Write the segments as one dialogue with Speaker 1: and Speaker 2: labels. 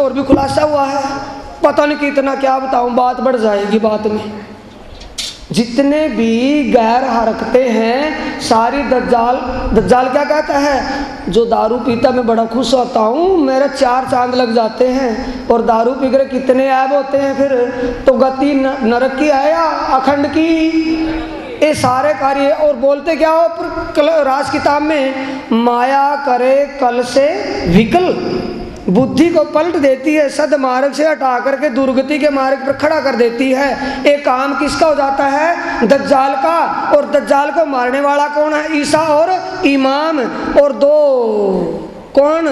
Speaker 1: और भी खुलासा हुआ है, पता नहीं कितना, क्या बताऊं, बात बढ़ जाएगी बात में। जितने भी गैर हरकतें हैं सारी दज्जाल। दज्जाल क्या कहता है, जो दारू पीता मैं बड़ा खुश होता हूँ, मेरे 4 चांद लग जाते हैं। और दारू पी कर कितने ऐब होते हैं, फिर तो गति नरक की है या अखंड की, ये सारे कार्य। और बोलते क्या हो राज किताब में, माया करे कल से विकल, बुद्धि को पलट देती है, सदमार्ग से हटा करके दुर्गति के मार्ग पर खड़ा कर देती है। एक काम किसका हो जाता है, दज्जाल का। और दज्जाल को मारने वाला कौन है, ईसा और इमाम। और 2 कौन,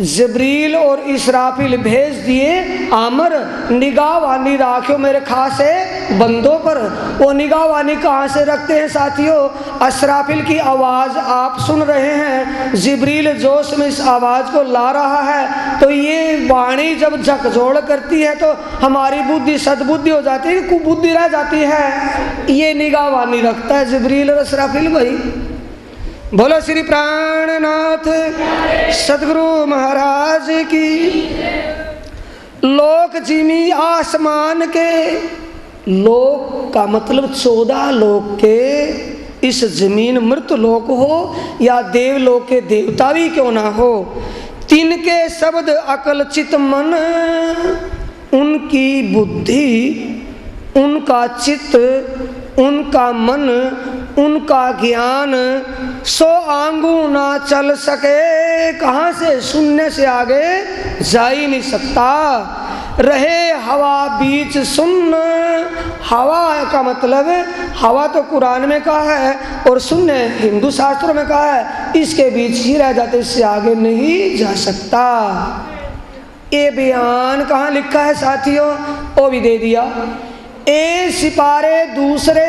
Speaker 1: जबरील और इसराफिल भेज दिए आमर, निगाहवानी राखियो मेरे खासे बंदों पर। वो निगाहवानी कहाँ से रखते हैं साथियों, असराफिल की आवाज़ आप सुन रहे हैं, जिब्रील जोश में इस आवाज़ को ला रहा है। तो ये वाणी जब झकझोड़ करती है तो हमारी बुद्धि सद्बुद्धि हो जाती है, कुबुद्धि रह जाती है। ये निगाहवानी रखता है जिब्रील और असराफिल भाई। बोलो श्री प्राणनाथ सदगुरु महाराज की। लोक जिमी आसमान के, लोक का मतलब 14 लोक के, इस जमीन मृत लोक हो या देवलोक के देवता भी क्यों ना हो, तिनके शब्द अकल चित मन, उनकी बुद्धि, उनका चित्त, उनका मन, उनका ज्ञान, 100 आंगू ना चल सके। कहाँ से, शून्य से आगे जा ही नहीं सकता। रहे हवा बीच सुन्न, हवा का मतलब, हवा तो कुरान में कहा है और शून्य हिंदू शास्त्रों में कहा है, इसके बीच ही रह जाते, इससे आगे नहीं जा सकता। ये बयान कहाँ लिखा है साथियों, वो भी दे दिया। ए सिपारे दूसरे,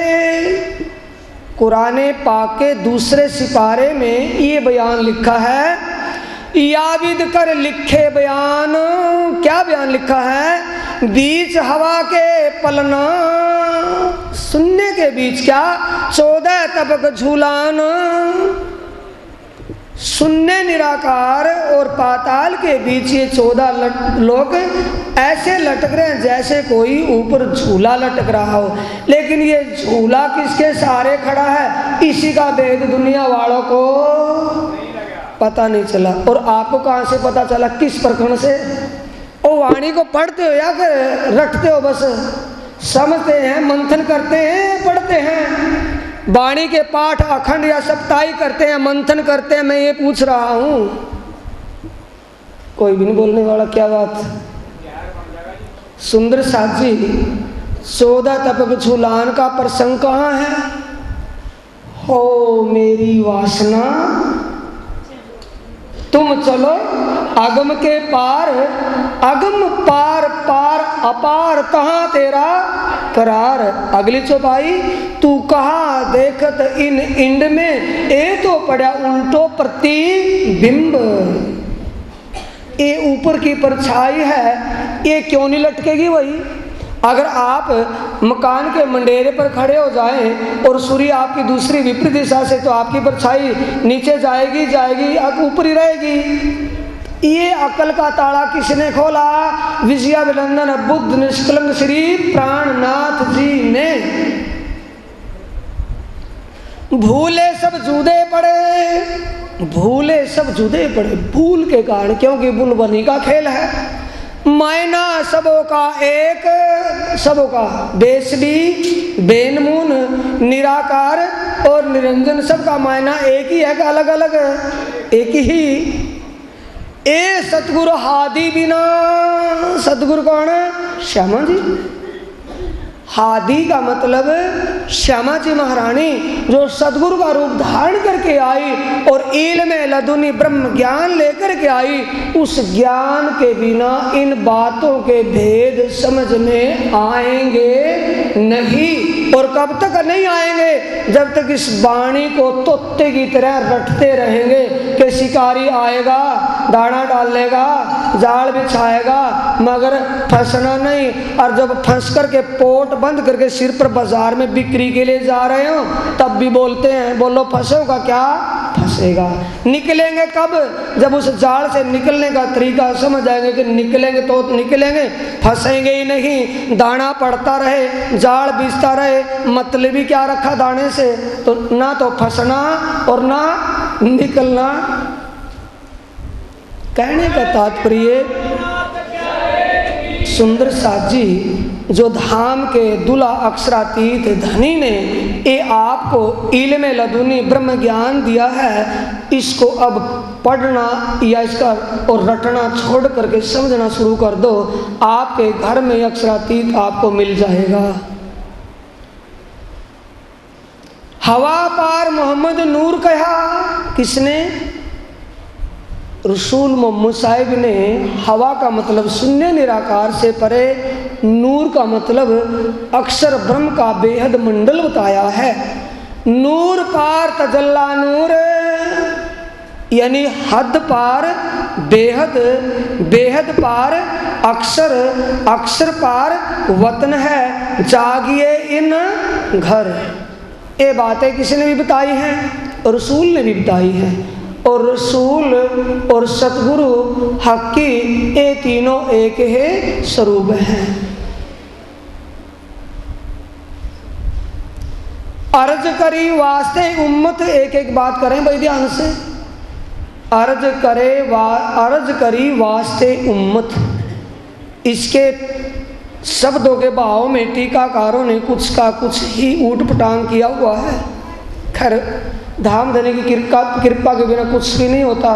Speaker 1: कुराने पाक के दूसरे सिपारे में ये बयान लिखा है, याविद कर लिखे बयान। क्या बयान लिखा है, बीच हवा के पलना, शून्य के बीच क्या 14 तबक झूलान। शून्य निराकार और पाताल के बीच ये 14 लोग ऐसे लटक रहे हैं जैसे कोई ऊपर झूला लटक रहा हो। लेकिन ये झूला किसके सहारे खड़ा है, इसी का भेद दुनिया वालों को पता नहीं चला। और आपको कहाँ से पता चला, किस प्रकरण से? ओ वाणी को पढ़ते हो या रटते हो, बस समझते हैं, मंथन करते हैं, पढ़ते हैं। वाणी के पाठ अखंड या सप्ताही करते हैं, मंथन करते हैं। मैं ये पूछ रहा हूँ, कोई भी नहीं बोलने वाला, क्या बात। सुंदर साथ जी, 14 तपक झूलान का प्रसंग कहाँ है? हो मेरी वासना तुम चलो अगम के पार, अगम पार पार अपार तहाँ तेरा करार। अगली चौपाई, तू कहा देखत इन इंड में, ए तो पड़ा उल्टो प्रतिबिंब। ये ऊपर की परछाई है, ये क्यों नहीं लटकेगी भाई? अगर आप मकान के मंडेरे पर खड़े हो जाएं और सूर्य आपकी दूसरी विपरीत दिशा से, तो आपकी परछाई नीचे जाएगी जाएगी, ऊपर ही रहेगी। ये अकल का ताला किसने खोला? विजयाभिनंदन बुद्ध निष्कलंक श्री प्राणनाथ जी ने। भूले सब जुदे पड़े, भूले सब जुदे पड़े, भूल के कारण, क्योंकि भूल बनी का खेल है। मायना सबों का एक, सबों का बेसबी बेनमून निराकार और निरंजन, सबका मायना एक ही है कि अलग अलग? एक ही। ए सतगुरु हादी बिना, सतगुरु कौन है? श्यामा जी। हादी का मतलब श्यामा जी महारानी, जो सदगुरु का रूप धारण करके आई और इल्म लदुनी ब्रह्म ज्ञान लेकर के आई। उस ज्ञान के बिना इन बातों के भेद समझ में आएंगे नहीं। और कब तक नहीं आएंगे? जब तक इस वाणी को तोते की तरह रटते रहेंगे कि शिकारी आएगा, दाना डालेगा, जाल बिछाएगा, मगर फंसना नहीं। और जब फंस करके पोट बंद करके सिर पर बाजार में बिक्री के लिए जा रहे हो, तब भी बोलते हैं, बोलो फंसोगा क्या? फंसेगा। निकलेंगे कब? जब उस जाल से निकलने का तरीका समझ आएंगे कि निकलेंगे तो निकलेंगे, फंसेंगे ही नहीं। दाना पड़ता रहे, जाल बीसता रहे, मतलब ही क्या रखा दाने से? तो ना तो फंसना और ना निकलना। कहने का तात्पर्य, सुंदर साथ जी जो धाम के दूल्हा अक्षरातीत धनी ने ये आपको इल्म लदुनी ब्रह्म ज्ञान दिया है, इसको अब पढ़ना या इसका और रटना छोड़ करके समझना शुरू कर दो। आपके घर में अक्षरातीत आपको मिल जाएगा। हवा पार मोहम्मद नूर कहा, किसने? रसूल मोहम्मद साहिब ने हवा का मतलब शून्य निराकार से परे, नूर का मतलब अक्षर ब्रह्म का बेहद मंडल बताया है। नूर पार तजल्ला नूर, यानी हद पार बेहद, बेहद पार अक्षर, अक्षर पार वतन है। जागिए इन घर। ये बातें किसने भी बताई हैं? रसूल ने भी बताई हैं। और रसूल और सतगुरु हक की ये तीनों एक ही स्वरूप हैं। अर्ज करी वास्ते उम्मत, एक एक बात करें भाई ध्यान से। अर्ज करी वास्ते उम्मत, इसके शब्दों के भाव में टीकाकारों ने कुछ का कुछ ही ऊट पटांग किया हुआ है। खैर धाम धनी की कृपा के बिना कुछ भी नहीं होता,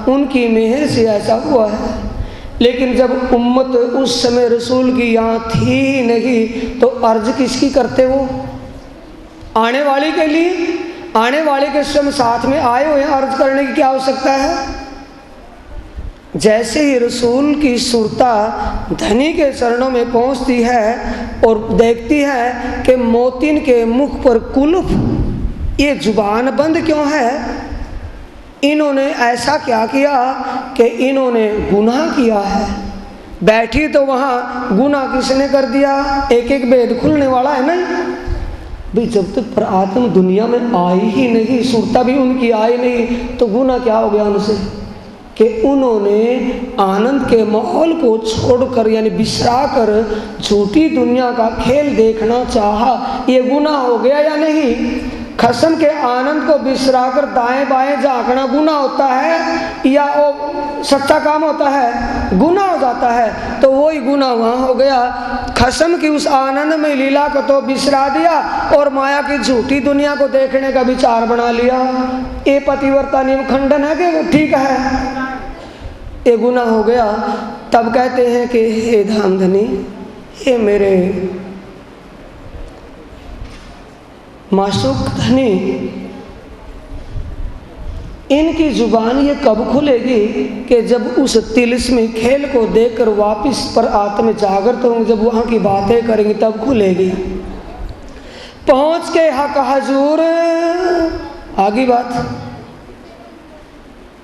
Speaker 1: उनकी मेहर से ऐसा हुआ है। लेकिन जब उम्मत उस समय रसूल की यहाँ थी ही नहीं, तो अर्ज किसकी करते? वो आने वाले के लिए, आने वाले के स्वयं साथ में आए हुए हैं, अर्ज करने की क्या आवश्यकता है? जैसे ही रसूल की सुरता धनी के चरणों में पहुँचती है और देखती है कि मोतिन के मुख पर कुल्फ, ये जुबान बंद क्यों है? इन्होंने ऐसा क्या किया कि इन्होंने गुनाह किया है। बैठी तो वहाँ गुनाह किसने कर दिया? एक एक भेद खुलने वाला है नहीं भाई। जब तक पर आत्म दुनिया में आई ही नहीं, सुरता भी उनकी आई नहीं, तो गुनाह क्या हो गया उनसे? कि उन्होंने आनंद के माहौल को छोड़कर यानी बिसरा कर झूठी दुनिया का खेल देखना चाहा। ये गुनाह हो गया या नहीं? खसम के आनंद को बिसराकर दाएं बाएं झांकना गुनाह होता है या वो सच्चा काम होता है? गुनाह हो जाता है। तो वही गुनाह वहाँ हो गया। खसम की उस आनंद में लीला को तो बिसरा दिया और माया की झूठी दुनिया को देखने का विचार बना लिया। ये पतिव्रता नियम खंडन है कि ठीक है? ये गुनाह हो गया। तब कहते हैं कि हे धामधनी, हे मेरे माशूक धनी, इनकी जुबान ये कब खुलेगी? कि जब उस तिलिस्मी खेल को देखकर वापिस पर आत्म जागृत होंगे, जब वहाँ की बातें करेंगे तब खुलेगी। पहुँच के हक हजूर, आगे बात,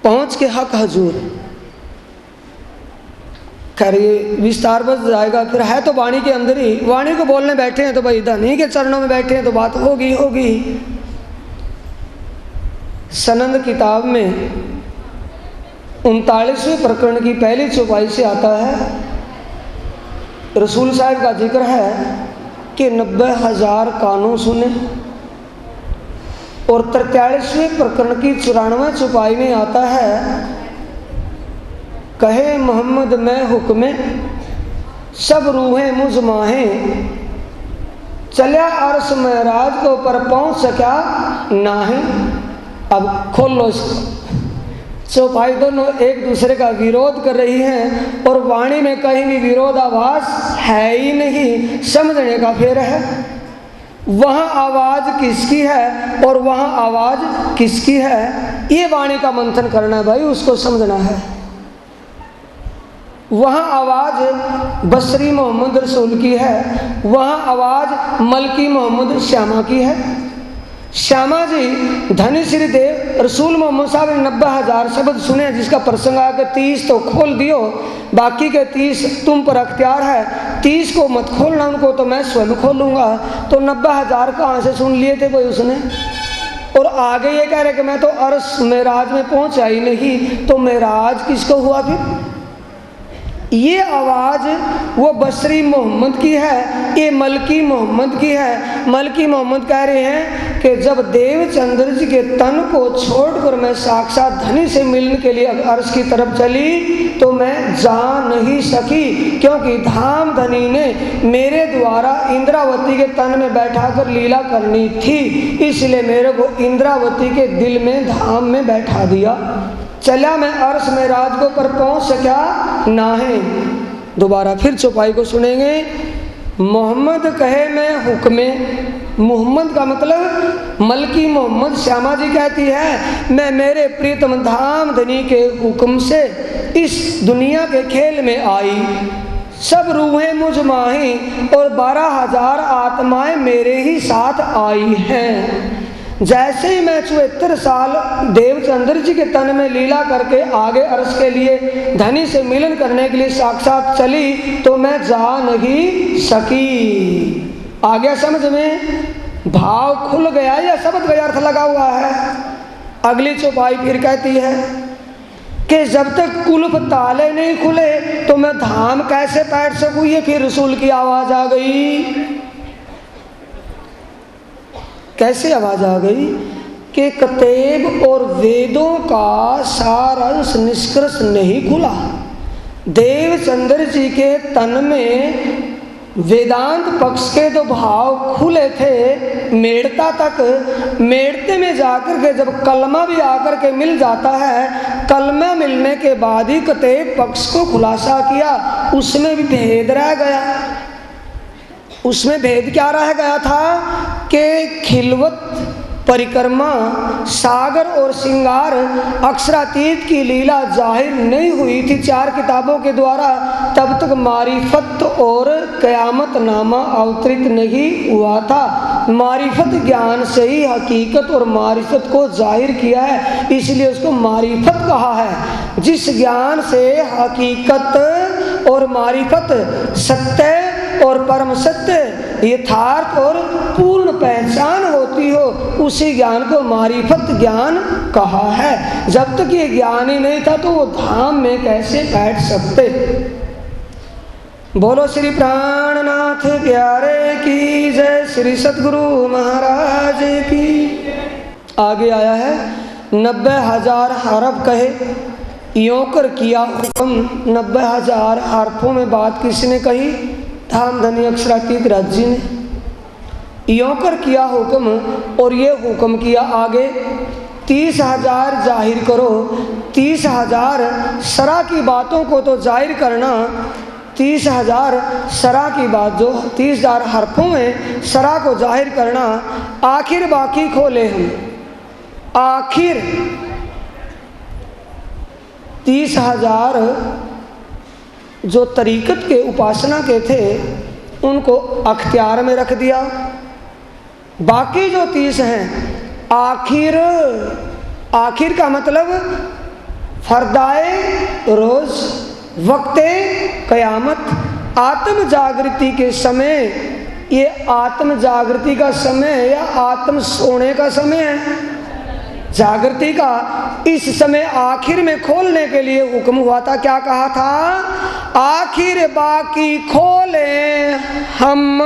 Speaker 1: पहुँच के हक हजूर। खैर ये विस्तार बस जाएगा, फिर है तो वाणी के अंदर ही। वाणी को बोलने बैठे हैं तो भाई धनी के चरणों में बैठे हैं तो बात होगी होगी। सनंद किताब में 39वें प्रकरण की पहली चौपाई से आता है, रसूल साहब का जिक्र है कि 90,000 कानों सुने। और 43वें प्रकरण की 94वें चौपाई में आता है, कहे मोहम्मद मैं हुक्म सब रूहें मुझ माहें, चलिया अर्श महराज को पर पहुँच सका नाहे। अब खोल लो इसको। चौपाई दोनों एक दूसरे का विरोध कर रही हैं और वाणी में कहीं भी विरोधाभास है ही नहीं। समझने का फेर है, वहाँ आवाज़ किसकी है और वहाँ आवाज़ किसकी है, ये वाणी का मंथन करना है भाई, उसको समझना है। वहाँ आवाज़ बसरी मोहम्मद रसूल की है, वहाँ आवाज़ मलकी मोहम्मद श्यामा की है। श्यामा जी धनी श्री देव रसूल मोहम्मद साहब ने 90,000 शब्द सुने, जिसका प्रसंग आकर 30 तो खोल दियो, बाकी के 30 तुम पर अख्तियार है। 30 को मत खोलना, उनको तो मैं स्वयं खोलूँगा। तो 90,000 कहाँ से सुन लिए थे भाई उसने? और आगे ये कह रहे कि मैं तो अर्श मेराज में पहुंचा ही नहीं, तो मेराज किसको हुआ फिर? ये आवाज़ वो बसरी मोहम्मद की है, ये मलकी मोहम्मद की है। मलकी मोहम्मद कह रहे हैं कि जब देवचंद्र जी के तन को छोड़कर मैं साक्षात धनी से मिलने के लिए अर्श की तरफ चली तो मैं जा नहीं सकी, क्योंकि धाम धनी ने मेरे द्वारा इंद्रावती के तन में बैठाकर लीला करनी थी, इसलिए मेरे को इंद्रावती के दिल में धाम में बैठा दिया। चला मैं अर्श में राज को पर पहुंच सका ना है। दोबारा फिर चौपाई को सुनेंगे। मोहम्मद कहे मैं हुक्मे, मोहम्मद का मतलब मलकी मोहम्मद श्यामा जी कहती है मैं मेरे प्रीतम धाम धनी के हुक्म से इस दुनिया के खेल में आई। सब रूहें मुझ माही और 12,000 आत्माएं मेरे ही साथ आई हैं। जैसे ही मैं 74 साल देवचंद्र जी के तन में लीला करके आगे अर्श के लिए धनी से मिलन करने के लिए साक्षात चली तो मैं जा नहीं सकी। आ गया समझ में? भाव खुल गया या शब्द का अर्थ लगा हुआ है? अगली चौपाई फिर कहती है कि जब तक कुल्फ ताले नहीं खुले तो मैं धाम कैसे बैठ सकूं। ये फिर रसूल की आवाज आ गई। कैसे आवाज आ गई कि कतेब और वेदों का सारांश निष्कर्ष नहीं खुला। देवचंद्र जी के तन में वेदांत पक्ष के तो भाव खुले थे मेड़ता तक। मेड़ते में जाकर के जब कलमा भी आकर के मिल जाता है, कलमा मिलने के बाद ही कतेब पक्ष को खुलासा किया, उसमें भी भेद रह गया। उसमें भेद क्या रह गया था कि खिलवत परिक्रमा सागर और श्रृंगार अक्षरातीत की लीला जाहिर नहीं हुई थी 4 किताबों के द्वारा, तब तक मारिफत और कयामत नामा अवतरित नहीं हुआ था। मारिफत ज्ञान से ही हकीकत और मारिफत को जाहिर किया है, इसलिए उसको मारिफत कहा है। जिस ज्ञान से हकीकत और मारिफत सत्य और परम सत्य यथार्थ और पूर्ण पहचान होती हो, उसी ज्ञान को मारिफत ज्ञान कहा है। जब तक ये ज्ञान ही नहीं था तो वो धाम में कैसे बैठ सकते। बोलो श्री प्राणनाथ प्यारे की जय, श्री सतगुरु महाराज की। आगे आया है 90,000 हरफ कहे यों कर किया हुक्म। 90,000 हरफों में बात किसने कही? धाम धनी अक्षरातीत राज्य ने यों कर किया हुक्म, और ये हुक्म किया आगे 30,000 जाहिर करो। 30,000 सरा की बातों को तो जाहिर करना, 30,000 सरा की बात जो 30,000 हरफों में सरा को जाहिर करना। आखिर बाकी खोले हम, आखिर 30,000 जो तरीकत के उपासना के थे उनको अख्तियार में रख दिया। बाकी जो 30 हैं आखिर, आखिर का मतलब फरदाए रोज वक्ते कयामत, आत्म जागृति के समय। ये आत्म जागृति का समय या आत्म सोने का समय है जागृति का। इस समय आखिर में खोलने के लिए हुक्म हुआ था। क्या कहा था? आखिर बाकी खोले हम।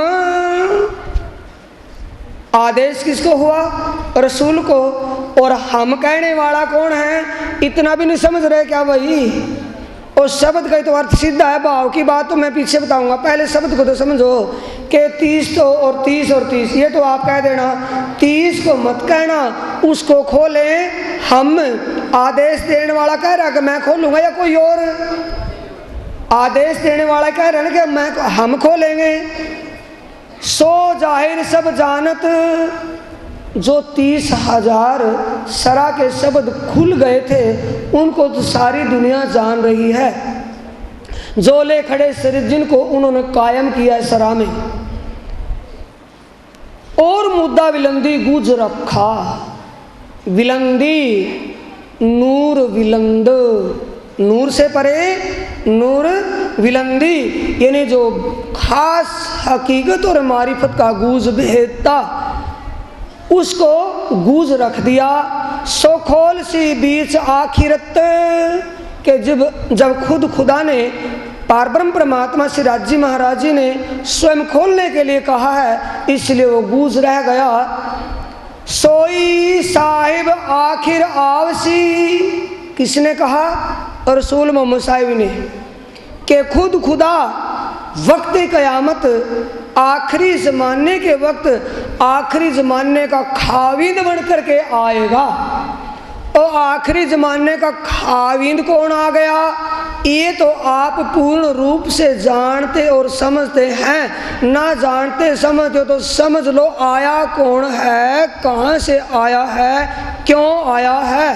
Speaker 1: आदेश किसको हुआ? रसूल को। और हम कहने वाला कौन है? इतना भी नहीं समझ रहे क्या भाई? और शब्द का तो अर्थ सीधा है, भाव की बात तो मैं पीछे बताऊंगा, पहले शब्द को तो समझो कि 30 तो और 30 और 30 ये तो आप कह देना, 30 को मत कहना, उसको खोले हम। आदेश देने वाला कह रहा कि मैं खोलूंगा या कोई और? आदेश देने वाला कह रहा है कि मैं हम खोलेंगे। सो जाहिर सब जानत, जो 30,000 सरा के शब्द खुल गए थे उनको तो सारी दुनिया जान रही है। जो ले खड़े सृजन को उन्होंने कायम किया है सरा में। और मुद्दा विलंदी गुज रखा। विलंदी नूर विलंद, नूर से परे नूर विलंदी, यानी जो खास हकीकत और मारिफत का गूज भेदता उसको गूंज रख दिया। सो खोल सी बीच आखिरत के जब खुद खुदा ने पारब्रह्म परमात्मा श्री राज जी महाराज जी ने स्वयं खोलने के लिए कहा है, इसलिए वो गूंज रह गया। सोई साहिब आखिर आवसी, किसने कहा? रसूल मोहम्मद साहिब ने, कि खुद खुदा वक्त क़यामत आखिरी ज़माने के वक्त आखिरी ज़माने का खाविंद बन करके आएगा। और आखिरी ज़माने का खाविंद कौन आ गया? ये तो आप पूर्ण रूप से जानते और समझते हैं, ना जानते समझते हो तो समझ लो आया कौन है, कहाँ से आया है, क्यों आया है।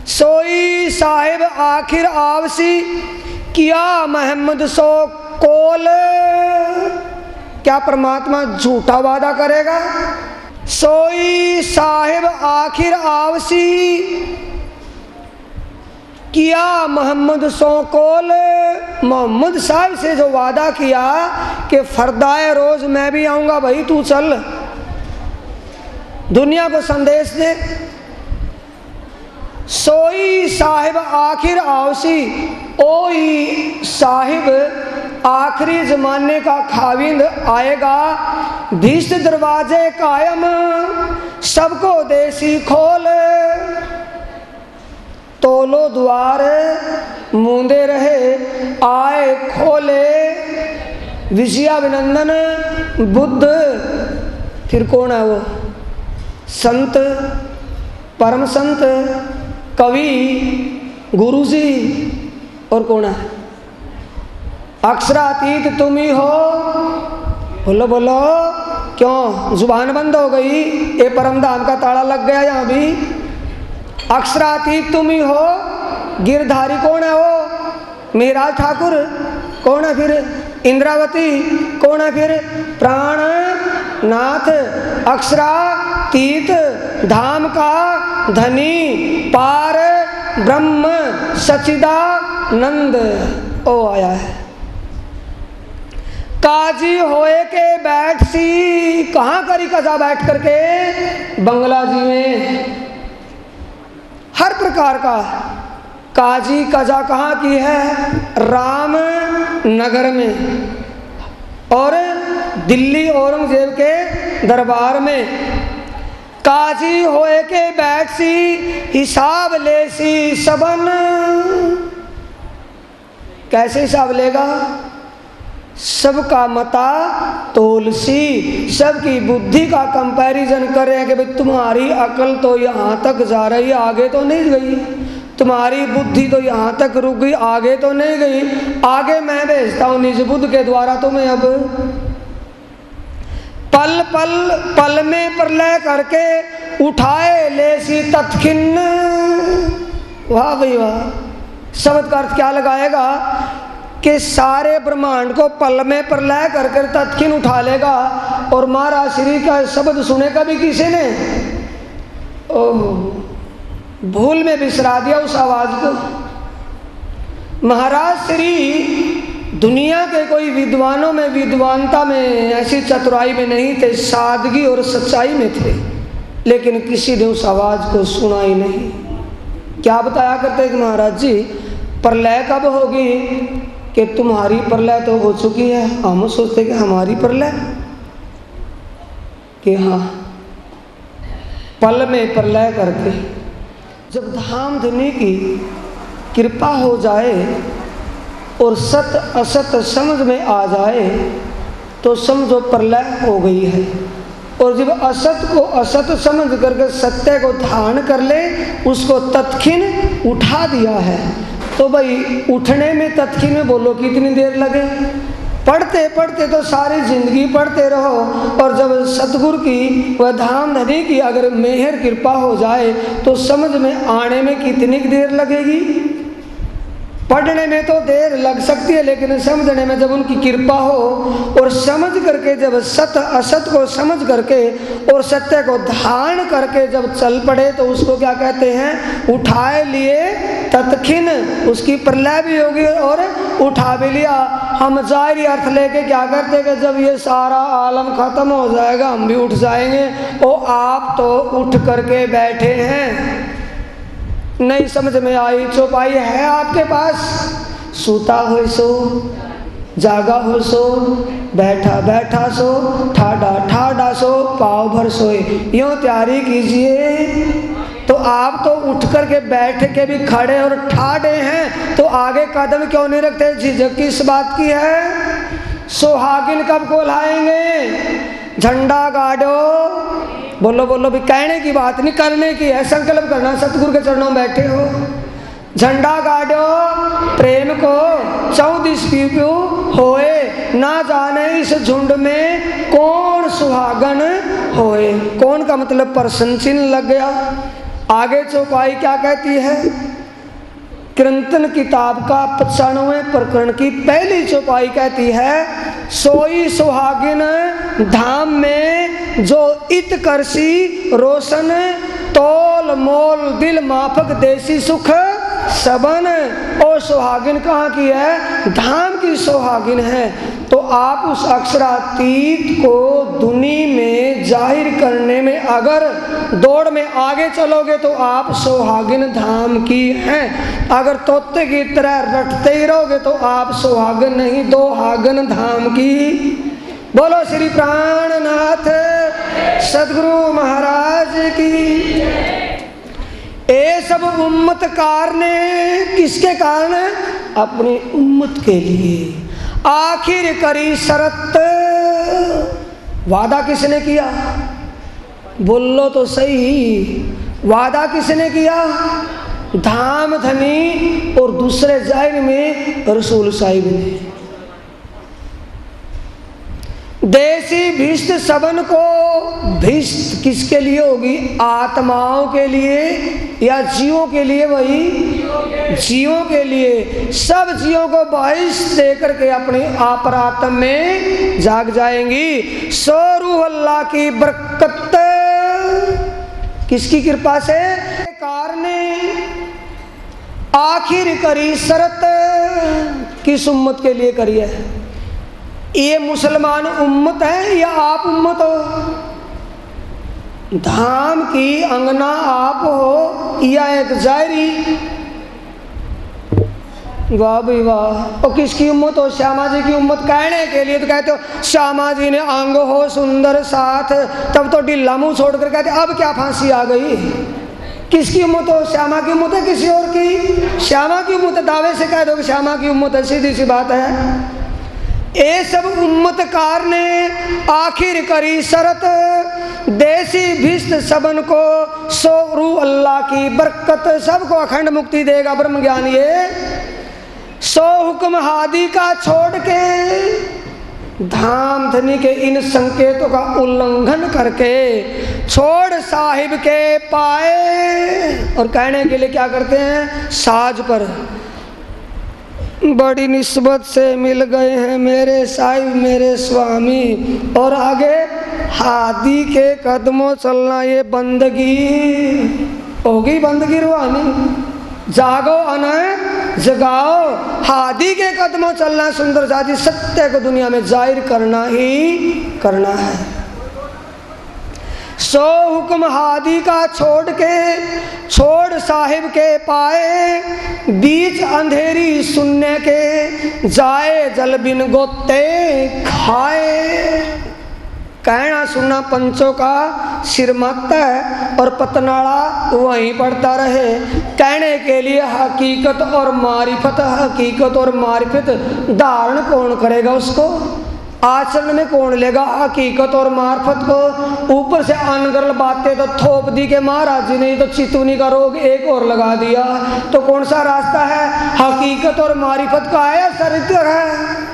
Speaker 1: सोई साहिब आखिर आवसी, किया मोहम्मद सो कोल, क्या परमात्मा झूठा वादा करेगा? सोई साहिब आखिर आवसी, किया मोहम्मद सो कोल, मोहम्मद साहब से जो वादा किया कि फरदाए रोज मैं भी आऊँगा, भाई तू चल दुनिया को संदेश दे। सोई साहिब आखिर आवसी, ओई साहिब आखिरी ज़माने का खाविंद आएगा। भीष्ट दरवाजे कायम सबको देसी खोल, तोलो द्वार मूंदे रहे आए खोले। विजयाभिनंदन बुद्ध, फिर कौन है वो? संत, परम संत, कवि, गुरुजी, और कौन है? अक्षरातीत तुम ही हो। बोलो बोलो, क्यों जुबान बंद हो गई? ये परम धाम का ताला लग गया यहाँ भी। अक्षरातीत तुम ही हो। गिरधारी कौन है वो? मेहराज ठाकुर। कौन है फिर? इंद्रावती। कौन है फिर? प्राण नाथ। अक्षरातीत धाम का धनी पार ब्रह्म सच्चिदानंद ओ आया है। काजी होए के बैठ सी, कहाँ करी कजा बैठ करके? बंगला जी में। हर प्रकार का काजी कजा कहाँ की है? राम नगर में और दिल्ली औरंगजेब के दरबार में। काजी होए के बैठ सी, हिसाब ले सी सबन। कैसे हिसाब लेगा? सबका मता तोलसी, सबकी बुद्धि का कंपैरिजन कर रहे हैं कि भाई तुम्हारी अकल तो यहाँ तक जा रही है, आगे तो नहीं गई। तुम्हारी बुद्धि तो यहाँ तक रुक गई, आगे तो नहीं गई। आगे मैं भेजता हूँ निज बुद्ध के द्वारा तुम्हें। अब पल पल पल में प्रलय करके उठाए ले सी तत्खिन्न। वाह भाई वाह। शब्द का अर्थ क्या लगाएगा कि सारे ब्रह्मांड को पल में प्रलय कर तत्खिन उठा लेगा। और महाराज श्री का शब्द सुने कभी किसी ने? ओह, भूल में बिसरा दिया उस आवाज को। महाराज श्री दुनिया के कोई विद्वानों में विद्वानता में ऐसी चतुराई में नहीं थे, सादगी और सच्चाई में थे, लेकिन किसी ने उस आवाज को सुना ही नहीं। क्या बताया करते कि महाराज जी प्रलय कब होगी? कि तुम्हारी प्रलय तो हो चुकी है। हम सोचते कि हमारी प्रलय, कि हाँ पल में प्रलय करके जब धाम धनी की कृपा हो जाए और सत असत समझ में आ जाए तो समझो प्रलय हो गई है। और जब असत को असत समझ करके सत्य को धारण कर ले, उसको तत्खिन उठा दिया है। तो भाई उठने में तत्खिन में बोलो कितनी देर लगे? पढ़ते पढ़ते तो सारी जिंदगी पढ़ते रहो। और जब सतगुरु की व धाम धनी की अगर मेहर कृपा हो जाए तो समझ में आने में कितनी देर लगेगी? पढ़ने में तो देर लग सकती है, लेकिन समझने में जब उनकी कृपा हो और समझ करके जब सत्य असत को समझ करके और सत्य को धारण करके जब चल पड़े तो उसको क्या कहते हैं, उठाए लिए तत्खिन, उसकी प्रलय भी होगी और उठा भी लिया। हम जाहिर अर्थ लेके क्या करते कि जब ये सारा आलम खत्म हो जाएगा हम भी उठ जाएंगे, और आप तो उठ करके बैठे हैं। नहीं समझ में आई? चौपाई है आपके पास? सूता हो सो, जागा हो सो, बैठा बैठा सो, ठाडा ठाडा सो, पाँव भर सोए, यूँ तैयारी कीजिए। तो आप तो उठ करके बैठ के भी खड़े और ठाडे हैं, तो आगे कदम क्यों नहीं रखते? झिझक किस बात की है? सुहागिन कब को लाएंगे? झंडा गाड़ो, बोलो बोलो भी, कहने की बात नहीं करने की है, संकल्प करना। सतगुरु के चरणों में बैठे हो, झंडा गाड़ो प्रेम को, 14 पीपू होए, ना जाने इस झुंड में कौन सुहागन होए। कौन का मतलब प्रश्न चिन्ह लग गया। आगे चौपाई क्या कहती है? कीर्तन किताब का 95वें प्रकरण की पहली चौपाई कहती है, सोई सुहागिन धाम में जो इत करसी रोशन, तोल मोल दिल माफक देसी सुख सबन। और सुहागिन कहाँ की है? धाम की सुहागिन है। तो आप उस अक्षरातीत को दुनी में जाहिर करने में अगर दौड़ में आगे चलोगे तो आप सुहागिन धाम की हैं। अगर तोते की तरह रटते ही रहोगे तो आप सुहागिन नहीं, दोहागन धाम की। बोलो श्री प्राणनाथ सदगुरु महाराज की। ये सब उम्मत कारने, किसके कारण? अपनी उम्मत के लिए। आखिर करी शरत, वादा किसने किया? बोलो तो सही, वादा किसने किया? धाम धनी और दूसरे जाहिर में रसूल साहिब ने। देसी भिष्ट सबन को, भिष्ट किसके लिए होगी? आत्माओं के लिए या जीवों के लिए? वही जीवों के लिए। सब जीवों को बहिष दे करके अपने अपरात्म में जाग जाएंगी। सो रूह अल्लाह की बरकत, किसकी कृपा से? कारने आखिर करी शरत, किस उम्मत के लिए करी है? ये मुसलमान उम्मत है या आप उम्मत हो? धाम की अंगना आप हो या एक जायरी? वाह भाई वाह। और किसकी उम्मत हो? श्यामा जी की उम्मत। कहने के लिए तो कहते हो श्यामा जी ने अंग हो सुंदर साथ, तब तो ढीला मुंह छोड़ कर कहते अब क्या फांसी आ गई। किसकी उम्मत हो? श्यामा की उम्मत है किसी और की? श्यामा की उम्मत। दावे से कह दो कि श्यामा की उम्मत है, सीधी सी बात है। ये सब उम्मतकार ने आखिर करी शरत, देसी भिष्ट सबन को सो रूह अल्लाह की बरकत। सबको अखंड मुक्ति देगा ब्रह्म ज्ञान ये। सो हुक्म हादी का छोड़ के धाम धनी के इन संकेतों का उल्लंघन करके छोड़ साहिब के पाए। और कहने के लिए क्या करते हैं? साज पर बड़ी निस्बत से मिल गए हैं मेरे साहिब मेरे स्वामी। और आगे हादी के कदमों चलना ये बंदगी होगी, बंदगी रूहानी। जागो अनय जगाओ, हादी के कदमों चलना सुंदर जाति। सत्य को दुनिया में जाहिर करना ही करना है। सो हुक्म हादी का छोड़ के छोड़ साहिब के पाए, बीच अंधेरी सुनने के जाए जल बिन गोते खाए। कहना सुनना पंचों का सिर माता है और पतनाड़ा वहीं पड़ता रहे। कहने के लिए हकीकत और मारिफत, हकीकत और मारिफत धारण कौन करेगा उसको? आचरण में कौन लेगा हकीकत और मार्फत को? ऊपर से अनगरल बातें तो थोप दी के महाराज जी ने तो चितुनी का रोग एक और लगा दिया। तो कौन सा रास्ता है? हकीकत और मारिफत का है या चरित्र है?